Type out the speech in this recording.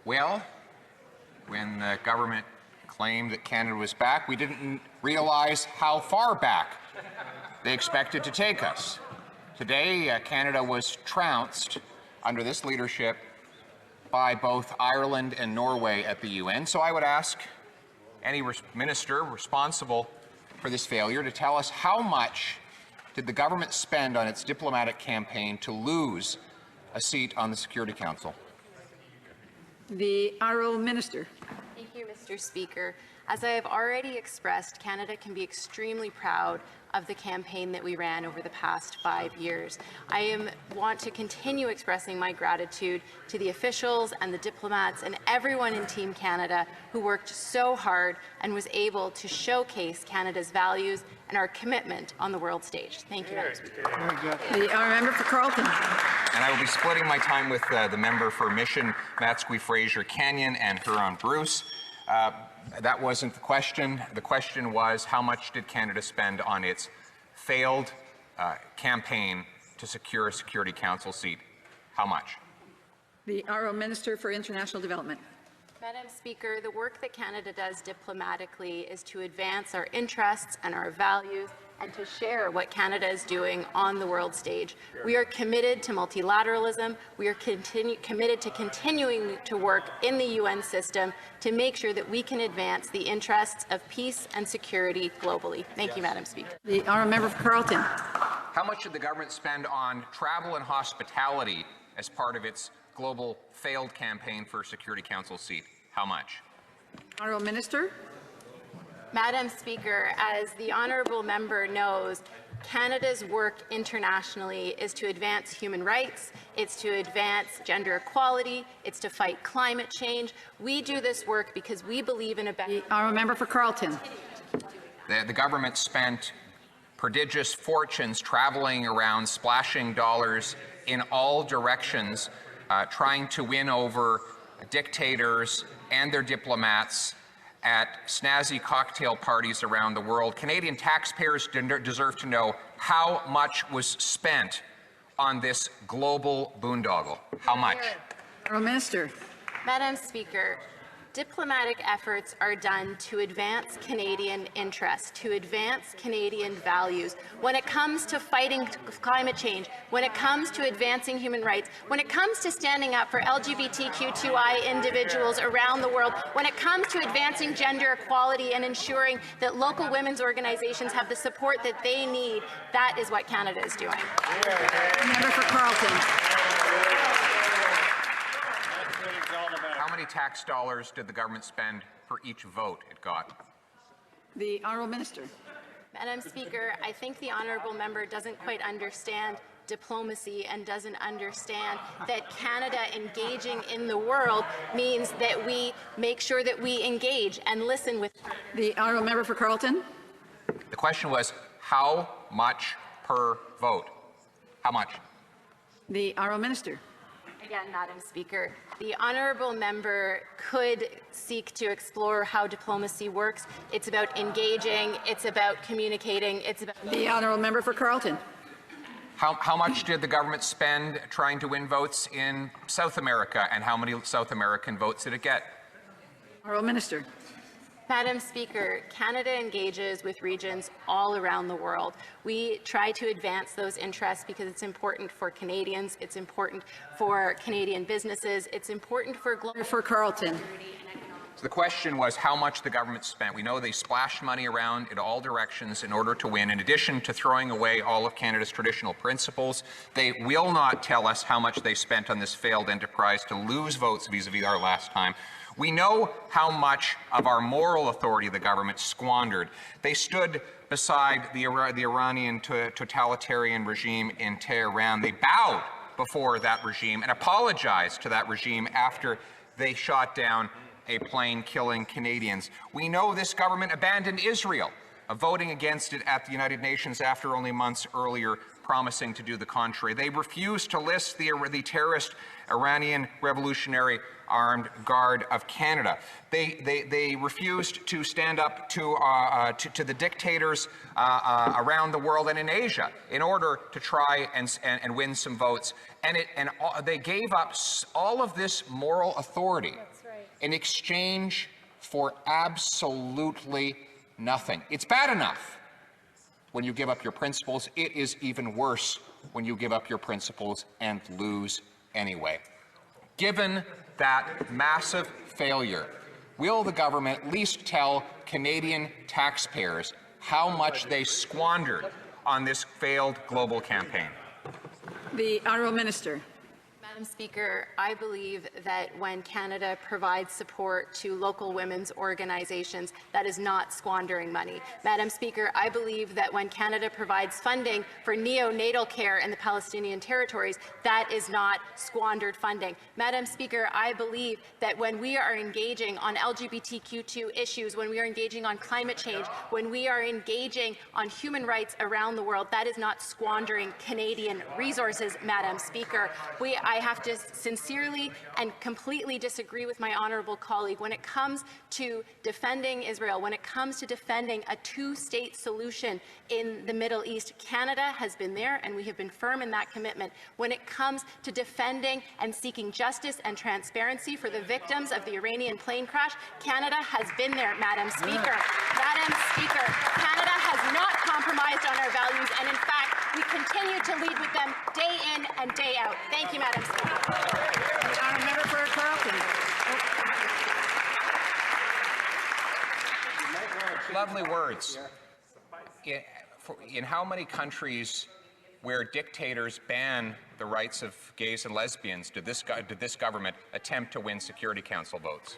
Well, when the government claimed that Canada was back, we didn't realize how far back they expected to take us. Today, Canada was trounced under this leadership by both Ireland and Norway at the UN. So I would ask any minister responsible for this failure to tell us how much did the government spend on its diplomatic campaign to lose a seat on the Security Council? The Honourable Minister. Thank you, Mr. Speaker. As I have already expressed, Canada can be extremely proud of the campaign that we ran over the past 5 years. I want to continue expressing my gratitude to the officials and the diplomats and everyone in Team Canada who worked so hard and was able to showcase Canada's values and our commitment on the world stage. Thank you, Madam Speaker. The Honourable Member for Carleton. And I will be splitting my time with the member for Mission, Matsqui-Fraser Canyon, and Huron-Bruce. That wasn't the question. The question was, how much did Canada spend on its failed campaign to secure a Security Council seat? How much? The Honourable Minister for International Development. Madam Speaker, the work that Canada does diplomatically is to advance our interests and our values and to share what Canada is doing on the world stage. We are committed to multilateralism. We are committed to continuing to work in the UN system to make sure that we can advance the interests of peace and security globally. Thank you, Madam Speaker. The Honourable Member for Carleton. How much did the government spend on travel and hospitality as part of its global failed campaign for a Security Council seat? How much? Honourable Minister. Madam Speaker, as the honourable member knows, Canada's work internationally is to advance human rights, it's to advance gender equality, it's to fight climate change. We do this work because we believe in a better— The Honourable Member for Carleton. The government spent prodigious fortunes traveling around, splashing dollars in all directions, trying to win over dictators and their diplomats at snazzy cocktail parties around the world. Canadian taxpayers deserve to know how much was spent on this global boondoggle. How much? Honourable Minister. Madam Speaker, diplomatic efforts are done to advance Canadian interests, to advance Canadian values. When it comes to fighting climate change, when it comes to advancing human rights, when it comes to standing up for LGBTQ2I individuals around the world, when it comes to advancing gender equality and ensuring that local women's organizations have the support that they need, that is what Canada is doing. Member for Carleton. How many tax dollars did the government spend for each vote it got? The Honourable Minister. Madam Speaker, I think the honourable member doesn't quite understand diplomacy and doesn't understand that Canada engaging in the world means that we make sure that we engage and listen with— The Honourable Member for Carleton. The question was, how much per vote? How much? The Honourable Minister. Again, Madam Speaker, the honourable member could seek to explore how diplomacy works. It's about engaging, it's about communicating, it's about— The Honourable Member for Carleton. How much did the government spend trying to win votes in South America, and how many South American votes did it get? Honourable Minister. Madam Speaker, Canada engages with regions all around the world. We try to advance those interests because it's important for Canadians, it's important for Canadian businesses, it's important for global— For Carleton. So the question was how much the government spent. We know they splashed money around in all directions in order to win. In addition to throwing away all of Canada's traditional principles, they will not tell us how much they spent on this failed enterprise to lose votes vis-a-vis our last time. We know how much of our moral authority the government squandered. They stood beside the Iranian totalitarian regime in Tehran. They bowed before that regime and apologized to that regime after they shot down a plane killing Canadians. We know this government abandoned Israel, voting against it at the United Nations after only months earlier promising to do the contrary. They refused to list the terrorist Iranian Revolutionary Armed Guard of Canada. They refused to stand up to the dictators around the world and in Asia in order to try and win some votes. They gave up all of this moral authority in exchange for absolutely nothing. It's bad enough when you give up your principles. It is even worse when you give up your principles and lose anyway. Given that massive failure, will the government at least tell Canadian taxpayers how much they squandered on this failed global campaign? The Honourable Minister. Madam Speaker, I believe that when Canada provides support to local women's organizations, that is not squandering money. Madam Speaker, I believe that when Canada provides funding for neonatal care in the Palestinian territories, that is not squandered funding. Madam Speaker, I believe that when we are engaging on LGBTQ2 issues, when we are engaging on climate change, when we are engaging on human rights around the world, that is not squandering Canadian resources, Madam Speaker. I have to sincerely and completely disagree with my honourable colleague. When it comes to defending Israel, when it comes to defending a two-state solution in the Middle East, Canada has been there, and we have been firm in that commitment. When it comes to defending and seeking justice and transparency for the victims of the Iranian plane crash, Canada has been there, Madam Speaker. Madam Speaker, Canada has not compromised on our values, and in fact, we continue to lead with them day in and day out. Thank you, Madam Speaker. The Honourable Member for Carleton. Lovely words. In how many countries where dictators ban the rights of gays and lesbians did this government attempt to win Security Council votes?